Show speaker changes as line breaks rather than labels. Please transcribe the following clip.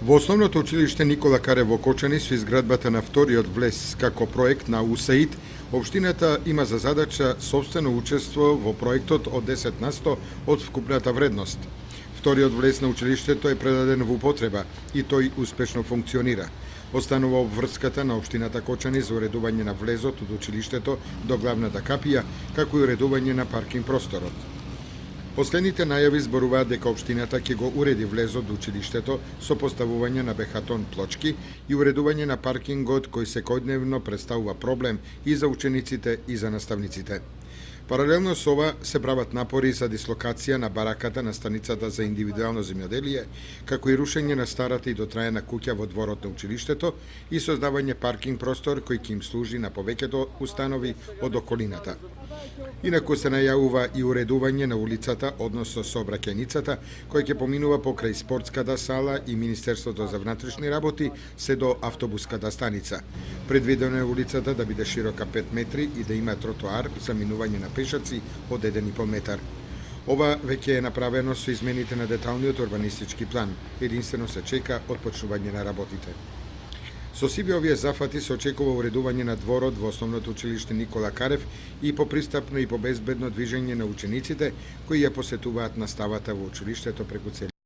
Во основното училиште Никола Карев во Кочани со изградбата на вториот влез како проект на УСАИД, општината има за задача собствено учество во проектот од 10% од вкупната вредност. Вториот влез на училиштето е предаден во употреба и тој успешно функционира. Останува обврската на општината Кочани за уредување на влезот од училиштето до главната капија, како и уредување на паркинг просторот. Последните најави зборуваат дека општината ќе го уреди влезот до училиштето со поставување на бехатон плочки и уредување на паркингот кој секојдневно представува проблем и за учениците и за наставниците. Паралелно со ова се прават напори за дислокација на бараката на станицата за индивидуално земјоделие, како и рушење на старата и дотраена куќа во дворот на училиштето и создавање паркинг простор кој ќе им служи на повеќето установи од околината. Инаку се најавува и уредување на улицата, односно сообраќајницата, која ќе поминува покрај спортската сала и Министерството за внатрешни работи се до автобуската станица. Предвидено е улицата да биде широка 5 метри и да има тротоар за минување на пешаци од 1,5 метар. Ова веќе е направено со измените на деталниот урбанистички план. Единствено се чека отпочнување на работите. Со сиве овие зафати се очекува уредување на дворот во основното училиште Никола Карев и попристапно и побезбедно движење на учениците кои ја посетуваат наставата во училиштето преку цели